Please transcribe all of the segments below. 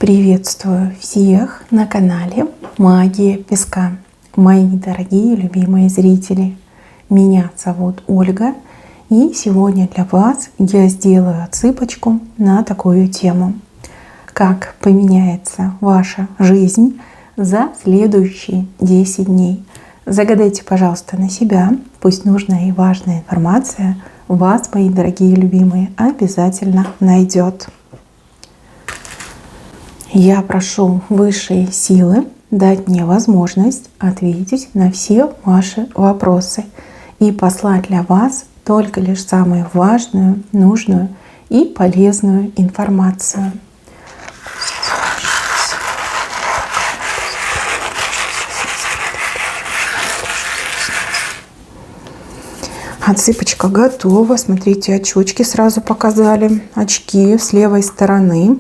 Приветствую всех на канале Магия Песка. Мои дорогие любимые зрители, меня зовут Ольга, и сегодня для вас я сделаю отсыпочку на такую тему: как поменяется ваша жизнь за следующие 10 дней. Загадайте, пожалуйста, на себя, пусть нужная и важная информация вас, мои дорогие любимые, обязательно найдет. Я прошу высшие силы дать мне возможность ответить на все ваши вопросы и послать для вас только лишь самую важную, нужную и полезную информацию. Отсыпочка готова. Смотрите, очечки сразу показали. Очки с левой стороны.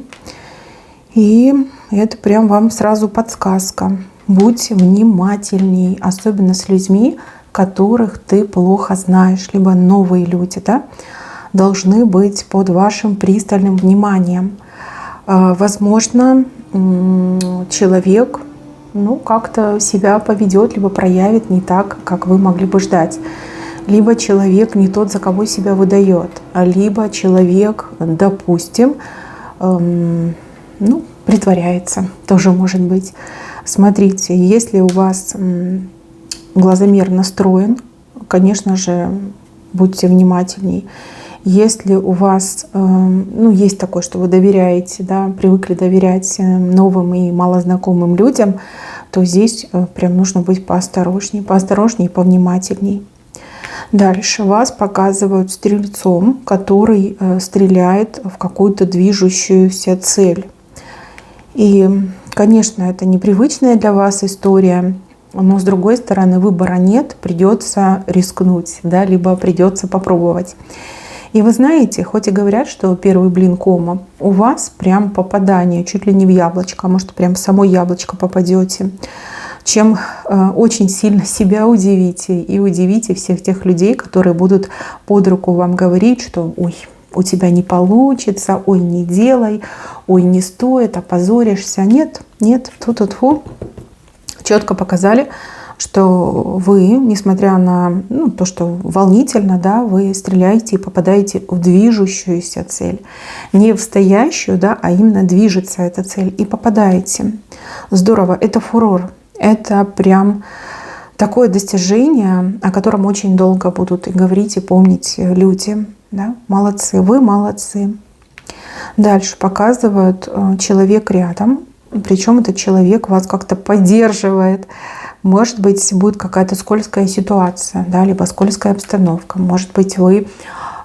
И это прям вам сразу подсказка. Будь внимательней, особенно с людьми, которых ты плохо знаешь, либо новые люди, да, должны быть под вашим пристальным вниманием. Возможно, человек как-то себя поведет, либо проявит не так, как вы могли бы ждать. Либо человек не тот, за кого себя выдает, либо человек, допустим, притворяется, тоже может быть. Смотрите, если у вас глазомер настроен, конечно же, будьте внимательней. Если у вас есть такое, что вы доверяете, да, привыкли доверять новым и малознакомым людям, то здесь прям нужно быть поосторожней и повнимательней. Дальше вас показывают стрельцом, который стреляет в какую-то движущуюся цель. И, конечно, это непривычная для вас история, но, с другой стороны, выбора нет, придется рискнуть, да, либо придется попробовать. И вы знаете, хоть и говорят, что первый блин кома, у вас прям попадание чуть ли не в яблочко, а может, прям в само яблочко попадете, чем очень сильно себя удивите и удивите всех тех людей, которые будут под руку вам говорить, что «Ой, у тебя не получится, ой, не делай, ой, не стоит, опозоришься». Нет, тьфу-тьфу. Четко показали, что вы, несмотря на то, что волнительно, да, вы стреляете и попадаете в движущуюся цель. Не в стоящую, да, а именно движется эта цель. И попадаете. Здорово, это фурор. Это прям такое достижение, о котором очень долго будут и говорить, и помнить люди. Да? Молодцы, вы молодцы. Дальше показывают человек рядом, причем этот человек вас как-то поддерживает. Может быть, будет какая-то скользкая ситуация, да, либо скользкая обстановка. Может быть, вы,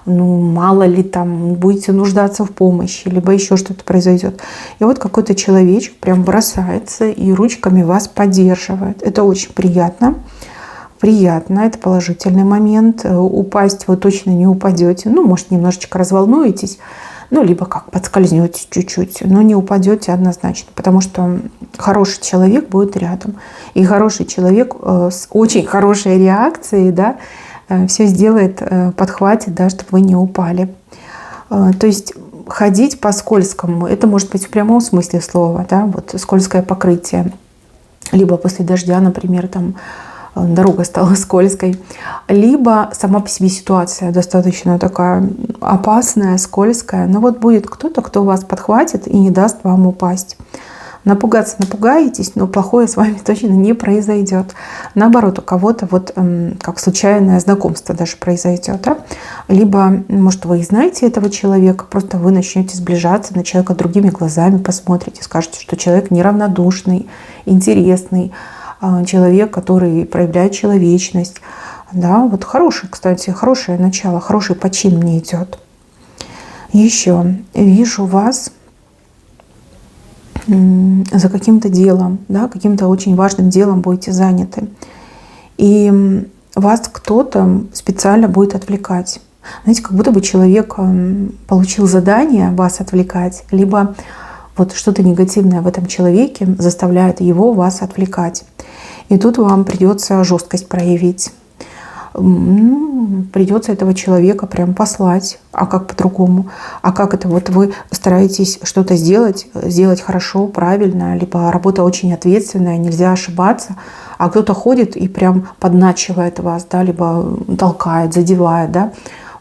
мало ли там, будете нуждаться в помощи, либо еще что-то произойдет. И вот какой-то человечек прям бросается и ручками вас поддерживает. Это очень приятно. Приятно, это положительный момент. Упасть вы точно не упадете. Может, немножечко разволнуетесь, либо как подскользнете чуть-чуть, но не упадете однозначно, потому что хороший человек будет рядом. И хороший человек с очень хорошей реакцией, да, все сделает, подхватит, да, чтобы вы не упали. То есть ходить по скользкому, это может быть в прямом смысле слова, да, вот скользкое покрытие. Либо после дождя, например, там дорога стала скользкой, либо сама по себе ситуация достаточно такая опасная, скользкая. Но вот будет кто-то, кто вас подхватит и не даст вам упасть. Напугаться напугаетесь, но плохое с вами точно не произойдет. Наоборот, у кого-то как случайное знакомство даже произойдет. Да? Либо, может, вы и знаете этого человека, просто вы начнете сближаться на человека другими глазами, посмотрите, скажете, что человек неравнодушный, интересный, человек, который проявляет человечность. Да, вот хороший, кстати, хорошее начало, хороший почин мне идет. Еще вижу вас за каким-то делом, да, каким-то очень важным делом будете заняты. И вас кто-то специально будет отвлекать. Знаете, как будто бы человек получил задание вас отвлекать, либо вот что-то негативное в этом человеке заставляет его вас отвлекать. И тут вам придется жесткость проявить. ну, придется этого человека прям послать. А как по-другому? А как это вот вы стараетесь что-то сделать хорошо, правильно, либо работа очень ответственная, нельзя ошибаться, а кто-то ходит и прям подначивает вас, да, либо толкает, задевает, да,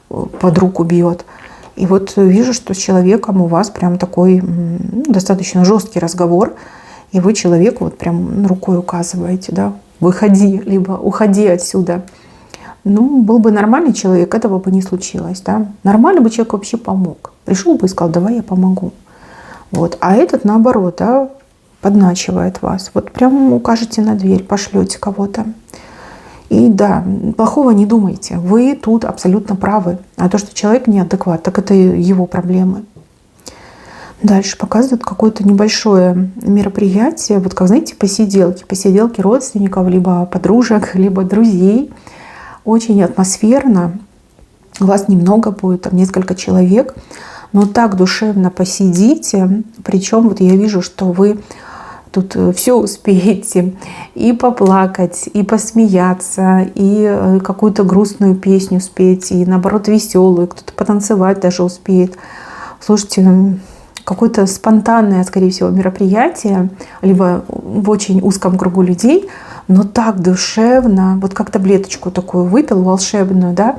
под руку бьет. И вот вижу, что с человеком у вас прям такой достаточно жесткий разговор, и вы человеку вот прям рукой указываете, да, выходи, либо уходи отсюда. Ну, был бы нормальный человек, этого бы не случилось, да. Нормальный бы человек вообще помог. Пришел бы и сказал, давай я помогу. Вот. А этот наоборот, да, подначивает вас. Вот прям укажете на дверь, пошлете кого-то. И да, плохого не думайте. Вы тут абсолютно правы. А то, что человек неадекват, так это его проблемы. Дальше показывают какое-то небольшое мероприятие. Вот как, знаете, посиделки. Посиделки родственников, либо подружек, либо друзей. Очень атмосферно. Вас немного будет, там несколько человек. Но так душевно посидите. Причем вот я вижу, что вы тут все успеете. И поплакать, и посмеяться, и какую-то грустную песню спеть, и наоборот веселую. Кто-то потанцевать даже успеет. Слушайте, какое-то спонтанное, скорее всего, мероприятие, либо в очень узком кругу людей, но так душевно, вот как таблеточку такую выпил волшебную, да,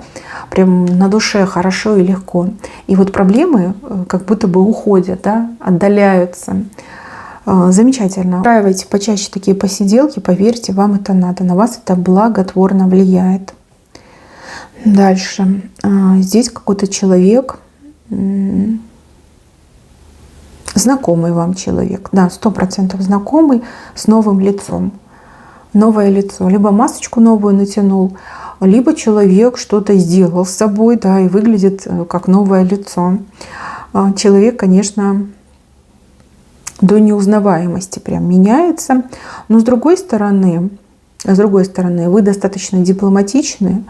прям на душе хорошо и легко. И вот проблемы как будто бы уходят, да, отдаляются. Замечательно. Устраивайте почаще такие посиделки, поверьте, вам это надо, на вас это благотворно влияет. Дальше. Здесь какой-то человек, знакомый вам человек, да, 100% знакомый, с новым лицом. Новое лицо. Либо масочку новую натянул, либо человек что-то сделал с собой, да, и выглядит как новое лицо. Человек, конечно, до неузнаваемости прям меняется. Но с другой стороны, вы достаточно дипломатичны,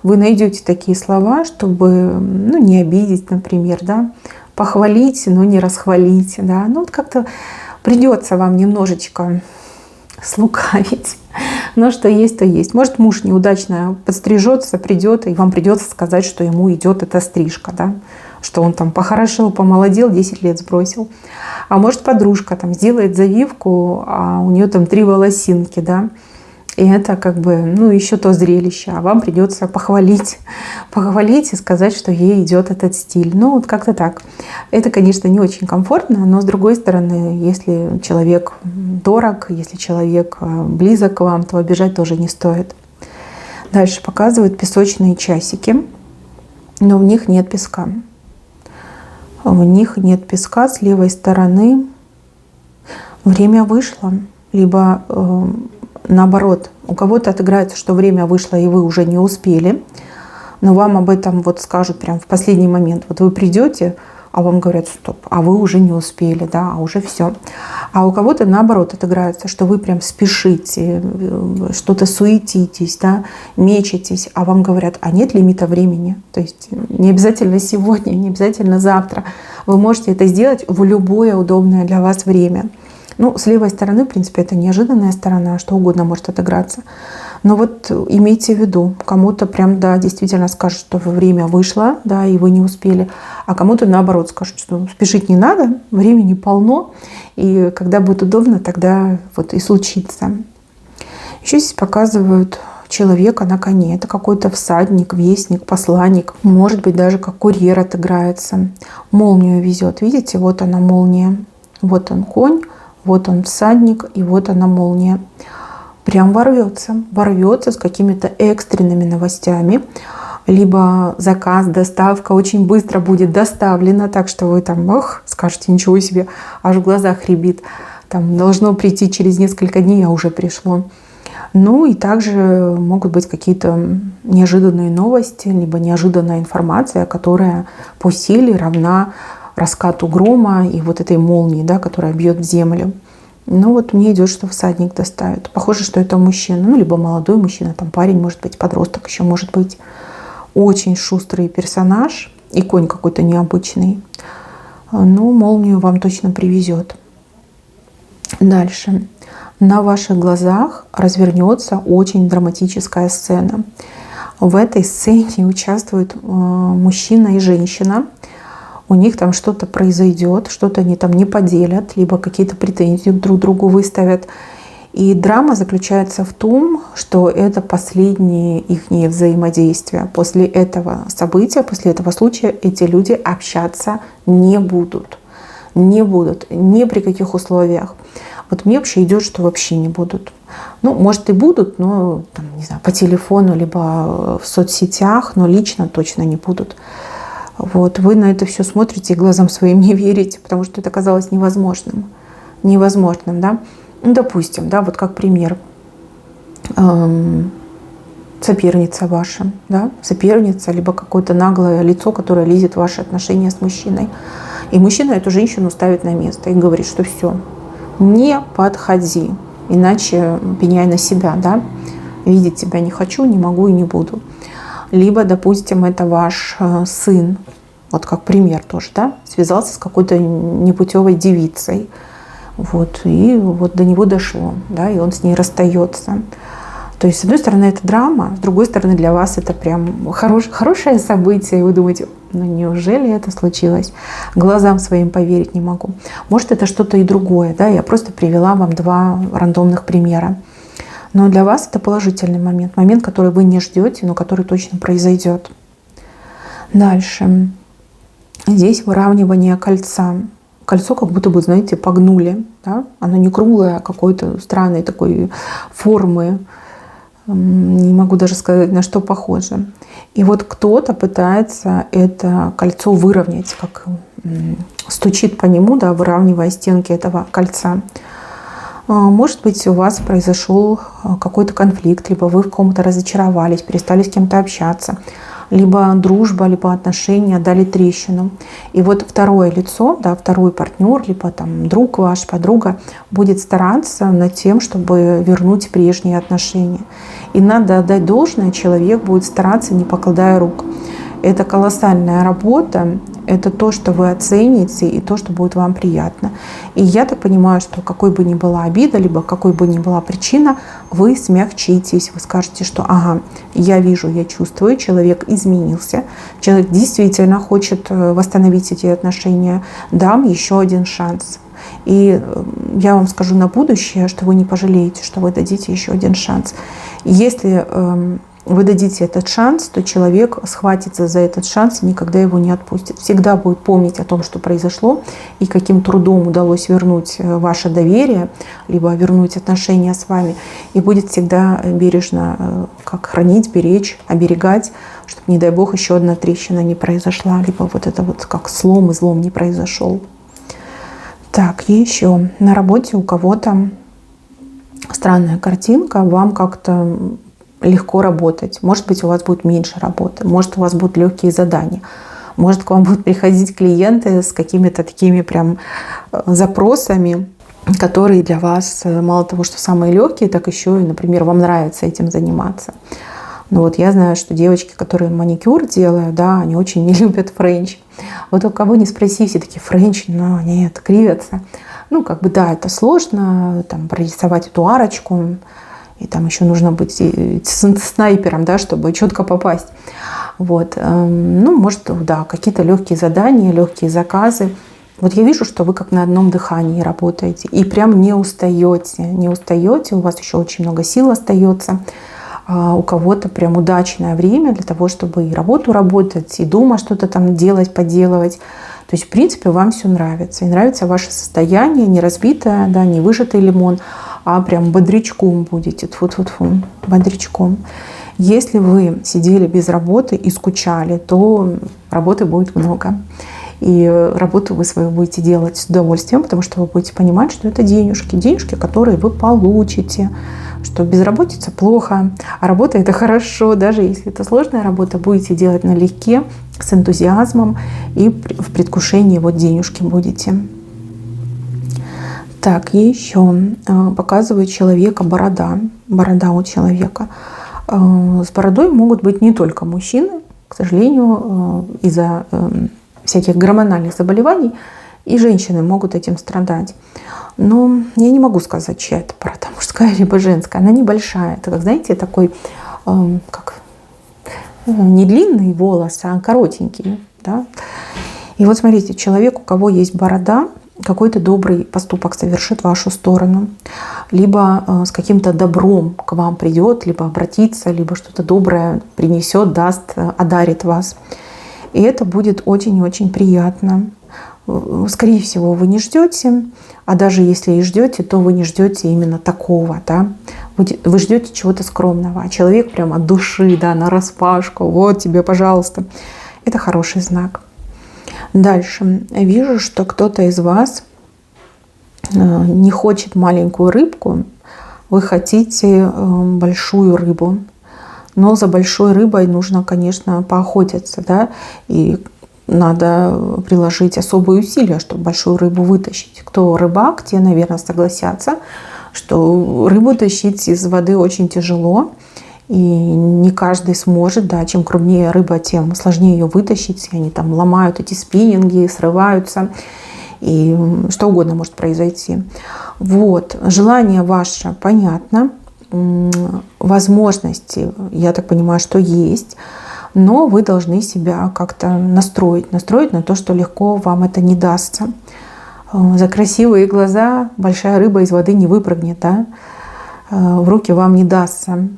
вы найдете такие слова, чтобы, ну, не обидеть, например, да, похвалить, но не расхвалить, да. Ну, вот как-то придется вам немножечко слукавить. Но что есть, то есть. Может, муж неудачно подстрижется, придет, и вам придется сказать, что ему идет эта стрижка, да, что он там похорошел, помолодел, 10 лет сбросил. А может, подружка там сделает завивку, а у нее там 3 волосинки, да. И это как бы, ну, еще то зрелище. А вам придется похвалить и сказать, что ей идет этот стиль. Ну, вот как-то так. Это, конечно, не очень комфортно, но с другой стороны, если человек дорог, если человек близок к вам, то обижать тоже не стоит. Дальше показывают песочные часики, но в них нет песка. В них нет песка, с левой стороны время вышло, либо наоборот, у кого-то отыграется, что время вышло, и вы уже не успели, но вам об этом вот скажут прям в последний момент. Вот вы придете, а вам говорят, стоп, а вы уже не успели, да, а уже все. А у кого-то наоборот отыграется, что вы прям спешите, что-то суетитесь, да, мечетесь, а вам говорят, а нет лимита времени. То есть не обязательно сегодня, не обязательно завтра. Вы можете это сделать в любое удобное для вас время. Ну, с левой стороны, в принципе, это неожиданная сторона, что угодно может отыграться. Но вот имейте в виду, кому-то прям, да, действительно скажут, что время вышло, да, и вы не успели, а кому-то наоборот скажут, что спешить не надо, времени полно, и когда будет удобно, тогда вот и случится. Еще здесь показывают человека на коне. Это какой-то всадник, вестник, посланник. Может быть, даже как курьер отыграется. Молнию везет. Видите, вот она молния. Вот он конь. Вот он всадник, и вот она молния. Прям ворвется с какими-то экстренными новостями. Либо заказ, доставка очень быстро будет доставлена, так что вы там, скажете, ничего себе, аж в глазах рябит. Там должно прийти через несколько дней, а уже пришло. Ну и также могут быть какие-то неожиданные новости, либо неожиданная информация, которая по силе равна раскату грома и вот этой молнии, да, которая бьет в землю. Ну вот мне идет, что всадник доставит. Похоже, что это мужчина, ну либо молодой мужчина, там парень, может быть, подросток еще может быть. Очень шустрый персонаж и конь какой-то необычный. Ну, молнию вам точно привезет. Дальше. На ваших глазах развернется очень драматическая сцена. В этой сцене участвуют мужчина и женщина. У них там что-то произойдет, что-то они там не поделят, либо какие-то претензии друг другу выставят. И драма заключается в том, что это последние их взаимодействия. После этого события, после этого случая эти люди общаться не будут. Не будут ни при каких условиях. Вот мне вообще идет, что вообще не будут. Ну, может и будут, но там, не знаю, по телефону, либо в соцсетях, но лично точно не будут. Вот, вы на это все смотрите и глазам своим не верите, потому что это казалось невозможным. Невозможным, да. Ну, допустим, да, вот как пример. Соперница ваша, да, соперница, либо какое-то наглое лицо, которое лезет в ваши отношения с мужчиной. И мужчина эту женщину ставит на место и говорит, что все, не подходи, иначе пеняй на себя, да, видеть тебя не хочу, не могу и не буду. Либо, допустим, это ваш сын, вот как пример тоже, да, связался с какой-то непутевой девицей, вот, и вот до него дошло, да, и он с ней расстается. То есть, с одной стороны, это драма, с другой стороны, для вас это прям хорошее событие, и вы думаете, ну неужели это случилось? Глазам своим поверить не могу. Может, это что-то и другое, да, я просто привела вам два рандомных примера. Но для вас это положительный момент, момент, который вы не ждете, но который точно произойдет. Дальше. Здесь выравнивание кольца. Кольцо как будто бы, знаете, погнули. Да? Оно не круглое, а какой-то странной такой формы. Не могу даже сказать, на что похоже. И вот кто-то пытается это кольцо выровнять, как стучит по нему, да, выравнивая стенки этого кольца. Может быть, у вас произошел какой-то конфликт, либо вы в ком-то разочаровались, перестали с кем-то общаться, либо дружба, либо отношения дали трещину. И вот второе лицо, да, второй партнер, либо там друг ваш, подруга будет стараться над тем, чтобы вернуть прежние отношения. И надо отдать должное, человек будет стараться, не покладая рук. Это колоссальная работа, это то, что вы оцените, и то, что будет вам приятно. И я так понимаю, что какой бы ни была обида, либо какой бы ни была причина, вы смягчитесь, вы скажете, что ага, я вижу, я чувствую, человек изменился, человек действительно хочет восстановить эти отношения, дам еще один шанс. И я вам скажу на будущее, что вы не пожалеете, что вы дадите еще один шанс. Если вы дадите этот шанс, то человек схватится за этот шанс и никогда его не отпустит. Всегда будет помнить о том, что произошло, и каким трудом удалось вернуть ваше доверие, либо вернуть отношения с вами. И будет всегда бережно как хранить, беречь, оберегать, чтобы, не дай бог, еще одна трещина не произошла, либо вот это вот как слом, излом не произошел. Так, еще на работе у кого-то странная картинка, вам как-то легко работать. Может быть, у вас будет меньше работы, может, у вас будут легкие задания, может, к вам будут приходить клиенты с какими-то такими прям запросами, которые для вас мало того, что самые легкие, так еще и, например, вам нравится этим заниматься. Но вот я знаю, что девочки, которые маникюр делают, да, они очень не любят френч. Вот у кого не спроси, все такие: френч, но нет, кривятся. Ну, как бы, да, это сложно, там, прорисовать эту арочку, и там еще нужно быть снайпером, да, чтобы четко попасть. Вот. Ну, может, да, какие-то легкие задания, легкие заказы. Вот я вижу, что вы как на одном дыхании работаете, и прям не устаете, у вас еще очень много сил остается. У кого-то прям удачное время для того, чтобы и работу работать, и дома что-то там делать, поделывать. То есть, в принципе, вам все нравится. И нравится ваше состояние, не разбитое, да, не выжатый лимон, а прям бодрячком будете, тьфу-тьфу-тьфу, бодрячком. Если вы сидели без работы и скучали, то работы будет много. И работу вы свою будете делать с удовольствием, потому что вы будете понимать, что это денежки, которые вы получите, что безработица плохо, а работа это хорошо, даже если это сложная работа, будете делать налегке, с энтузиазмом и в предвкушении вот денежки будете. Так, еще показывает человека борода у человека. С бородой могут быть не только мужчины, к сожалению, из-за всяких гормональных заболеваний, и женщины могут этим страдать. Но я не могу сказать, чья это борода, мужская либо женская. Она небольшая. Это, как знаете, такой как не длинные волосы, а коротенькие. Да? И вот смотрите, человек, у кого есть борода, какой-то добрый поступок совершит в вашу сторону. Либо с каким-то добром к вам придет, либо обратится, либо что-то доброе принесет, даст, одарит вас. И это будет очень-очень приятно. Скорее всего, вы не ждете, а даже если и ждете, то вы не ждете именно такого. Да? Вы ждете чего-то скромного, а человек прям от души, да, нараспашку, вот тебе, пожалуйста. Это хороший знак. Дальше. Вижу, что кто-то из вас не хочет маленькую рыбку, вы хотите большую рыбу. Но за большой рыбой нужно, конечно, поохотиться, да, и надо приложить особые усилия, чтобы большую рыбу вытащить. Кто рыбак, те, наверное, согласятся, что рыбу тащить из воды очень тяжело, и не каждый сможет, да, чем крупнее рыба, тем сложнее ее вытащить, и они там ломают эти спиннинги, срываются, и что угодно может произойти. Вот, желание ваше понятно, возможности, я так понимаю, что есть, но вы должны себя как-то настроить на то, что легко вам это не дастся. За красивые глаза большая рыба из воды не выпрыгнет, да? В руки вам не дастся.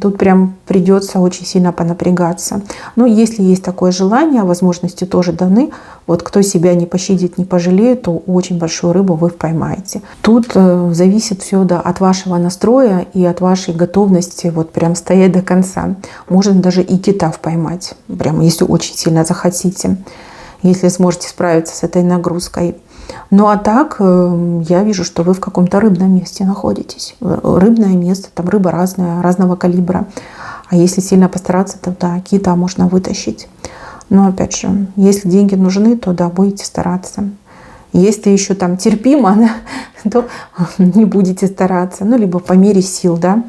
Тут прям придется очень сильно понапрягаться. Но если есть такое желание, возможности тоже даны. Вот кто себя не пощадит, не пожалеет, то очень большую рыбу вы поймаете. Тут зависит все, да, от вашего настроя и от вашей готовности вот прям стоять до конца. Можно даже и кита поймать, прям если очень сильно захотите, если сможете справиться с этой нагрузкой. Ну а так, я вижу, что вы в каком-то рыбном месте находитесь. Рыбное место, там рыба разная, разного калибра. А если сильно постараться, то да, кита можно вытащить. Но опять же, если деньги нужны, то да, будете стараться. Если еще там терпимо, то не будете стараться. Ну, либо по мере сил, да.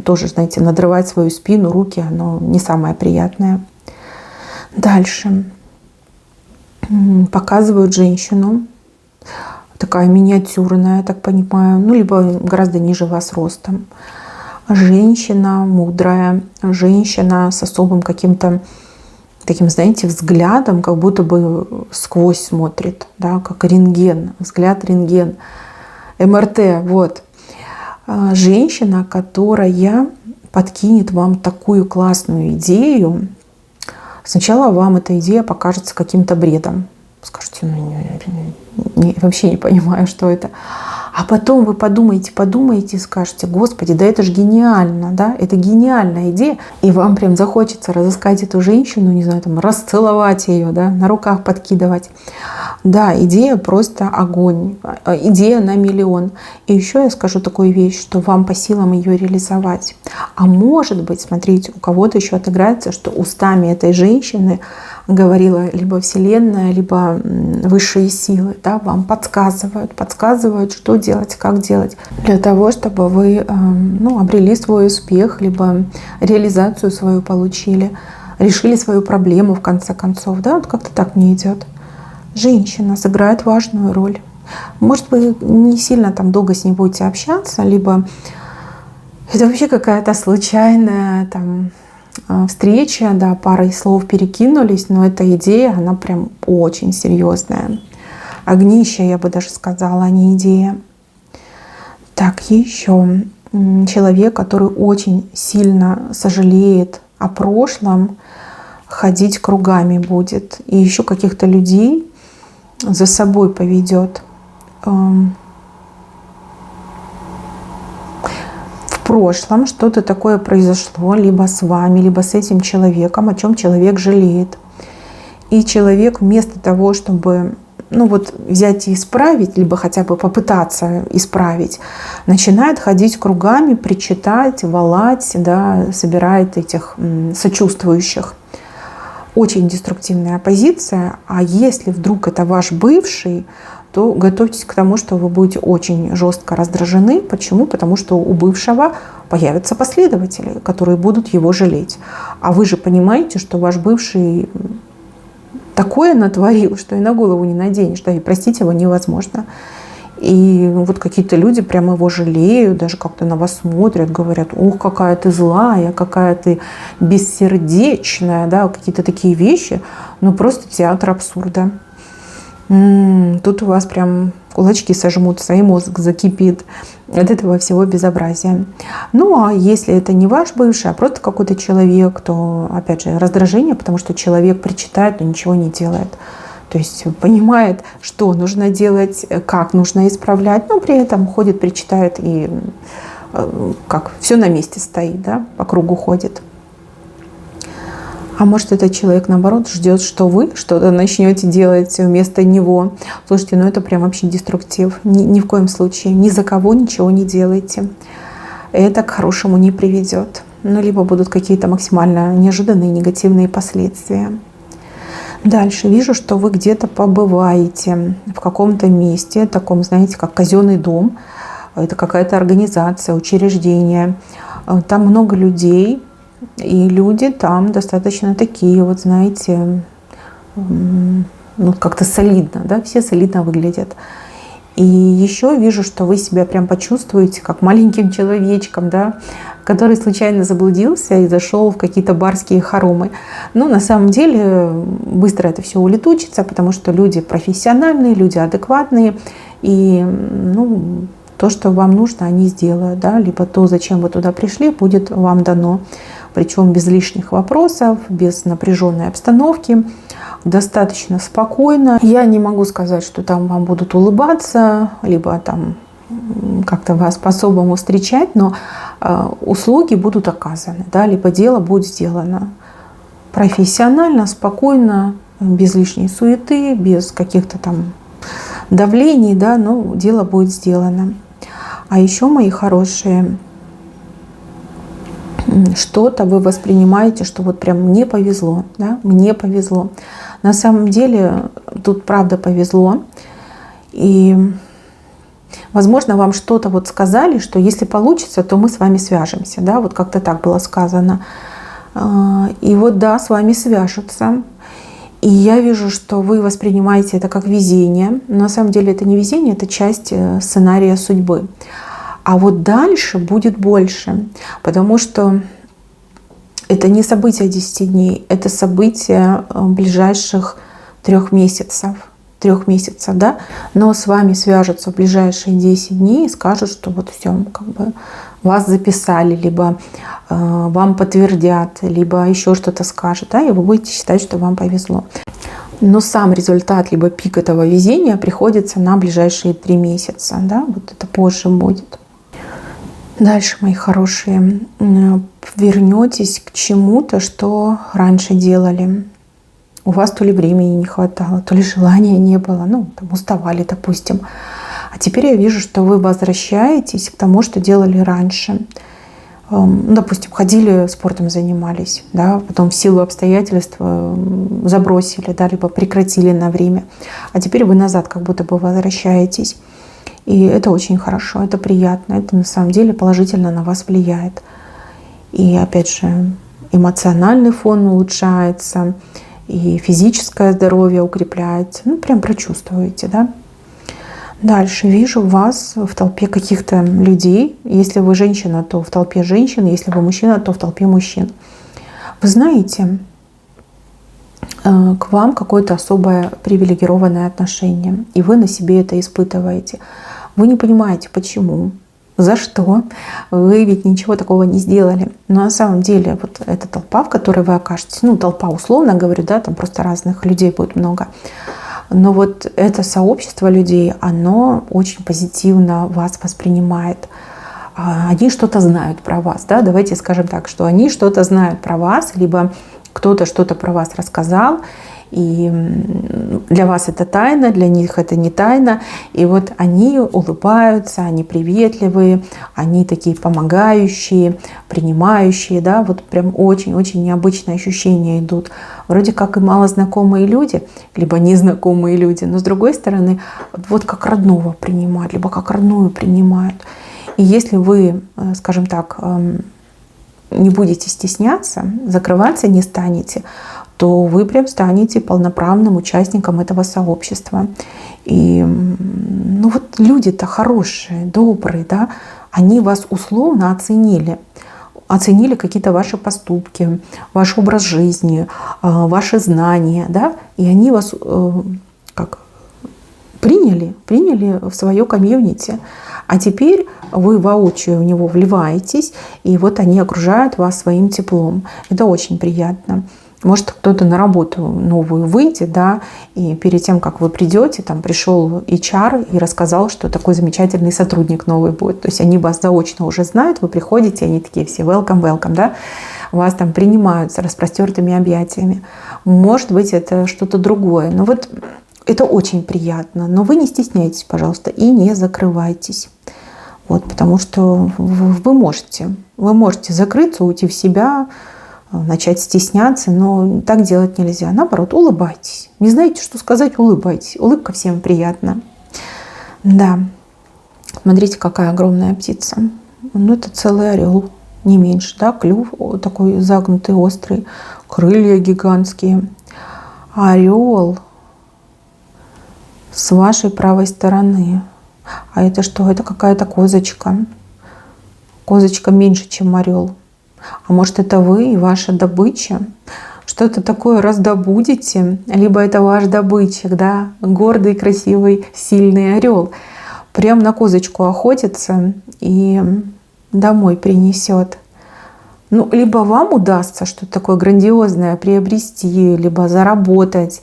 Тоже, знаете, надрывать свою спину, руки, оно не самое приятное. Дальше. Показывают женщину. Такая миниатюрная, я так понимаю, ну, либо гораздо ниже вас ростом. Женщина мудрая, женщина с особым каким-то таким, знаете, взглядом, как будто бы сквозь смотрит, да, как рентген, взгляд рентген, МРТ, вот. Женщина, которая подкинет вам такую классную идею. Сначала вам эта идея покажется каким-то бредом. Скажете, вообще не понимаю, что это. А потом вы подумаете и скажете: Господи, да это же гениально, да, это гениальная идея. И вам прям захочется разыскать эту женщину, не знаю, там, расцеловать ее, да, на руках подкидывать. Да, идея просто огонь, идея на миллион. И еще я скажу такую вещь, что вам по силам ее реализовать. А может быть, смотрите, у кого-то еще отыграется, что устами этой женщины говорила либо Вселенная, либо высшие силы, да, вам подсказывают, что делать, как делать, для того, чтобы вы обрели свой успех, либо реализацию свою получили, решили свою проблему в конце концов. Да, вот как-то так мне идет. Женщина сыграет важную роль. Может, вы не сильно там долго с ней будете общаться, либо это вообще какая-то случайная там встреча, да, парой слов перекинулись, но эта идея, она прям очень серьезная. Огнище, я бы даже сказала, а не идея. Так, еще человек, который очень сильно сожалеет о прошлом, ходить кругами будет. И еще каких-то людей за собой поведет. В прошлом что-то такое произошло либо с вами, либо с этим человеком, о чем человек жалеет. И человек вместо того, чтобы взять и исправить, либо хотя бы попытаться исправить, начинает ходить кругами, причитать, валать, да, собирает этих сочувствующих. Очень деструктивная позиция. А если вдруг это ваш бывший, то готовьтесь к тому, что вы будете очень жестко раздражены. Почему? Потому что у бывшего появятся последователи, которые будут его жалеть. А вы же понимаете, что ваш бывший такое натворил, что и на голову не наденешь, да, и простить его невозможно. И вот какие-то люди прямо его жалеют, даже как-то на вас смотрят, говорят: ох, какая ты злая, какая ты бессердечная, да, какие-то такие вещи. Ну, просто театр абсурда. Тут у вас прям кулачки сожмутся, и мозг закипит от этого всего безобразия. Ну, а если это не ваш бывший, а просто какой-то человек, то, опять же, раздражение, потому что человек причитает, но ничего не делает. То есть понимает, что нужно делать, как нужно исправлять, но при этом ходит, причитает и как все на месте стоит, да, по кругу ходит. А может, этот человек, наоборот, ждет, что вы что-то начнете делать вместо него. Слушайте, ну это прям вообще деструктив. Ни в коем случае. Ни за кого ничего не делайте. Это к хорошему не приведет. Ну, либо будут какие-то максимально неожиданные негативные последствия. Дальше вижу, что вы где-то побываете в каком-то месте, таком, знаете, как казенный дом. Это какая-то организация, учреждение. Там много людей. И люди там достаточно такие, вот знаете, ну, как-то солидно, да, все солидно выглядят. И еще вижу, что вы себя прям почувствуете как маленьким человечком, да, который случайно заблудился и зашел в какие-то барские хоромы. Но на самом деле быстро это все улетучится, потому что люди профессиональные, люди адекватные, и ну, то, что вам нужно, они сделают, да, либо то, зачем вы туда пришли, будет вам дано. Причем без лишних вопросов, без напряженной обстановки, достаточно спокойно. Я не могу сказать, что там вам будут улыбаться, либо там как-то вас по-особому встречать, но услуги будут оказаны, да, либо дело будет сделано профессионально, спокойно, без лишней суеты, без каких-то там давлений, да, но дело будет сделано. А еще, мои хорошие, что-то вы воспринимаете, что вот прям мне повезло, да, мне повезло. На самом деле тут правда повезло. И, возможно, вам что-то вот сказали, что если получится, то мы с вами свяжемся, да, вот как-то так было сказано. И вот да, с вами свяжутся. И я вижу, что вы воспринимаете это как везение. Но на самом деле это не везение, это часть сценария судьбы. А вот дальше будет больше, потому что это не события 10 дней, это события ближайших 3 месяцев. 3 месяцев, да? Но с вами свяжутся в ближайшие 10 дней и скажут, что вот все, как бы вас записали, либо вам подтвердят, либо еще что-то скажут, да? И вы будете считать, что вам повезло. Но сам результат, либо пик этого везения приходится на ближайшие 3 месяца, да? Вот это позже будет. Дальше, мои хорошие, вернетесь к чему-то, что раньше делали. У вас то ли времени не хватало, то ли желания не было, ну, там, уставали, допустим. А теперь я вижу, что вы возвращаетесь к тому, что делали раньше. Допустим, ходили, спортом занимались, да, потом в силу обстоятельств забросили, да, либо прекратили на время. А теперь вы назад как будто бы возвращаетесь. И это очень хорошо, это приятно, это на самом деле положительно на вас влияет. И опять же, эмоциональный фон улучшается, и физическое здоровье укрепляется. Ну, прям прочувствуете, да? Дальше вижу вас в толпе каких-то людей. Если вы женщина, то в толпе женщин. Если вы мужчина, то в толпе мужчин. Вы знаете, к вам какое-то особое привилегированное отношение. И вы на себе это испытываете. Вы не понимаете, почему, за что. Вы ведь ничего такого не сделали. Но на самом деле вот эта толпа, в которой вы окажетесь, ну, толпа условно говорю, да, там просто разных людей будет много. Но вот это сообщество людей, оно очень позитивно вас воспринимает. Они что-то знают про вас, да, давайте скажем так, что они что-то знают про вас, либо кто-то что-то про вас рассказал, и для вас это тайна, для них это не тайна. И вот они улыбаются, они приветливые, они такие помогающие, принимающие, да, вот прям очень-очень необычные ощущения идут. Вроде как и малознакомые люди, либо незнакомые люди, но с другой стороны, вот как родного принимают, либо как родную принимают. И если вы, скажем так, не будете стесняться, закрываться не станете, то вы прям станете полноправным участником этого сообщества. И ну вот люди-то хорошие, добрые, да, они вас условно оценили. Оценили какие-то ваши поступки, ваш образ жизни, ваши знания, да, и они вас как приняли в свое комьюнити. А теперь вы воочию в него вливаетесь, и вот они окружают вас своим теплом. Это очень приятно. Может, кто-то на работу новую выйдет, да, и перед тем, как вы придете, там пришел HR и рассказал, что такой замечательный сотрудник новый будет. То есть они вас заочно уже знают, вы приходите, они такие все welcome, welcome, да, вас там принимают с распростертыми объятиями. Может быть, это что-то другое. Но вот это очень приятно. Но вы не стесняйтесь, пожалуйста, и не закрывайтесь. Вот, потому что вы можете закрыться, уйти в себя, начать стесняться, но так делать нельзя. Наоборот, улыбайтесь. Не знаете, что сказать, улыбайтесь. Улыбка всем приятна. Да. Смотрите, какая огромная птица. Ну, это целый орел, не меньше, да, клюв такой загнутый, острый, крылья гигантские. Орел с вашей правой стороны. А это что? Это какая-то козочка. Козочка меньше, чем орел. А может, это вы и ваша добыча? Что-то такое раздобудете, либо это ваш добытчик, да, гордый, красивый, сильный орел. Прям на козочку охотится и домой принесет. Ну, либо вам удастся что-то такое грандиозное приобрести, либо заработать,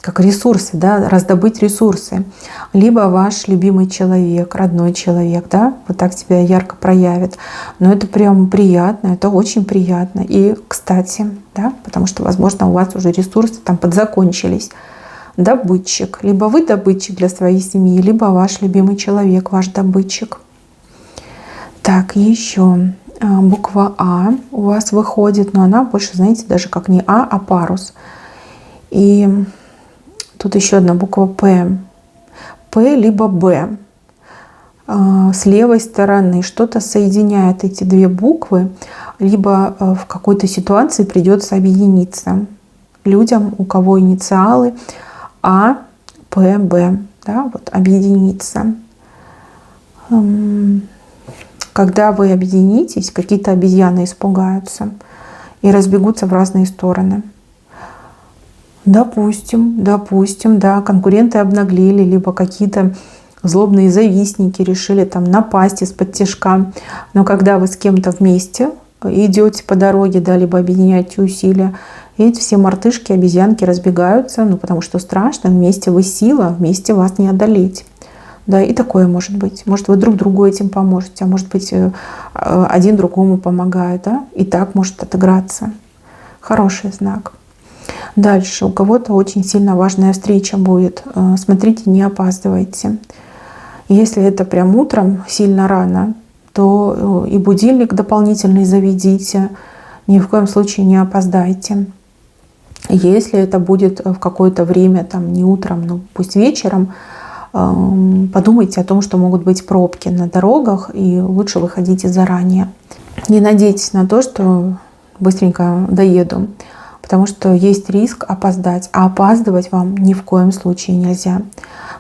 как ресурсы, да, раздобыть ресурсы. Либо ваш любимый человек, родной человек, да, вот так себя ярко проявит. Но это прям приятно, это очень приятно. И, кстати, да, потому что, возможно, у вас уже ресурсы там подзакончились. Добытчик. Либо вы добытчик для своей семьи, либо ваш любимый человек, ваш добытчик. Так, еще буква А у вас выходит, но она больше, знаете, даже как не А, а парус. И тут еще одна буква П. П либо Б. С левой стороны что-то соединяет эти две буквы, либо в какой-то ситуации придется объединиться людям, у кого инициалы А, П, Б. Да, вот объединиться. Когда вы объединитесь, какие-то обезьяны испугаются и разбегутся в разные стороны. Допустим, да, конкуренты обнаглели, либо какие-то злобные завистники решили там напасть из-под тишка. Но когда вы с кем-то вместе идете по дороге, да, либо объединяете усилия, эти все мартышки, обезьянки разбегаются, ну, потому что страшно, вместе вы сила, вместе вас не одолеть. Да, и такое может быть. Может, вы друг другу этим поможете, а может быть, один другому помогает, да, и так может отыграться. Хороший знак. Дальше у кого-то очень сильно важная встреча будет. Смотрите, не опаздывайте. Если это прям утром, сильно рано, то и будильник дополнительный заведите. Ни в коем случае не опоздайте. Если это будет в какое-то время, там не утром, но пусть вечером, подумайте о том, что могут быть пробки на дорогах, и лучше выходите заранее. Не надейтесь на то, что быстренько доеду, потому что есть риск опоздать. А опаздывать вам ни в коем случае нельзя,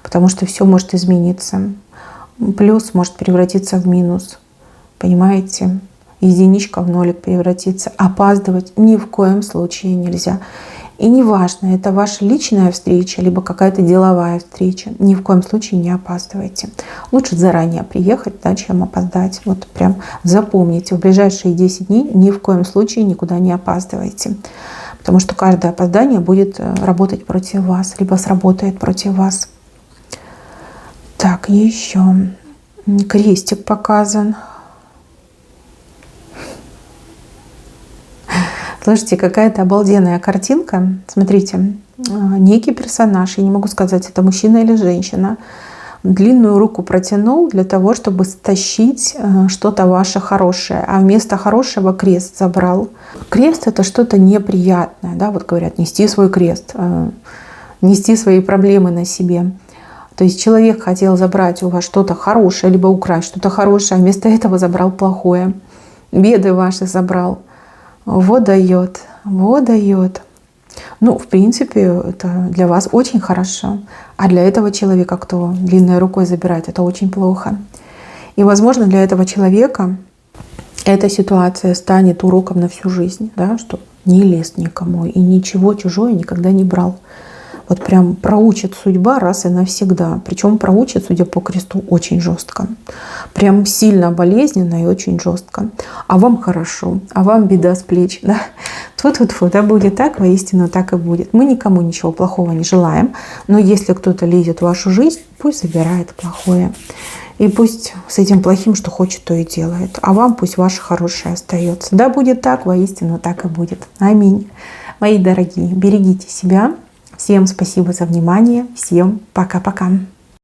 потому что все может измениться. Плюс может превратиться в минус. Понимаете? Единичка в нолик превратится. Опаздывать ни в коем случае нельзя. И неважно, это ваша личная встреча, либо какая-то деловая встреча. Ни в коем случае не опаздывайте. Лучше заранее приехать, да, чем опоздать. Вот прям запомните, в ближайшие 10 дней ни в коем случае никуда не опаздывайте. Потому что каждое опоздание будет работать против вас, либо сработает против вас. Так, еще крестик показан. Слушайте, какая-то обалденная картинка. Смотрите, некий персонаж, я не могу сказать, это мужчина или женщина, длинную руку протянул для того, чтобы стащить что-то ваше хорошее, а вместо хорошего крест забрал. Крест — это что-то неприятное, да, вот говорят, нести свой крест, нести свои проблемы на себе. То есть человек хотел забрать у вас что-то хорошее, либо украсть что-то хорошее, а вместо этого забрал плохое. Беды ваши забрал. Вот дает, вот дает. Ну, в принципе, это для вас очень хорошо. А для этого человека, кто длинной рукой забирает, это очень плохо. И, возможно, для этого человека эта ситуация станет уроком на всю жизнь, да, что не лез никому и ничего чужое никогда не брал. Вот прям проучит судьба раз и навсегда. Причем проучит, судя по кресту, очень жестко. Прям сильно болезненно и очень жестко. А вам хорошо, а вам беда с плеч. Да? Тьфу-тьфу-тьфу, да будет так, воистину так и будет. Мы никому ничего плохого не желаем. Но если кто-то лезет в вашу жизнь, пусть забирает плохое. И пусть с этим плохим, что хочет, то и делает. А вам пусть ваше хорошее остается. Да будет так, воистину так и будет. Аминь. Мои дорогие, берегите себя. Всем спасибо за внимание. Всем пока-пока.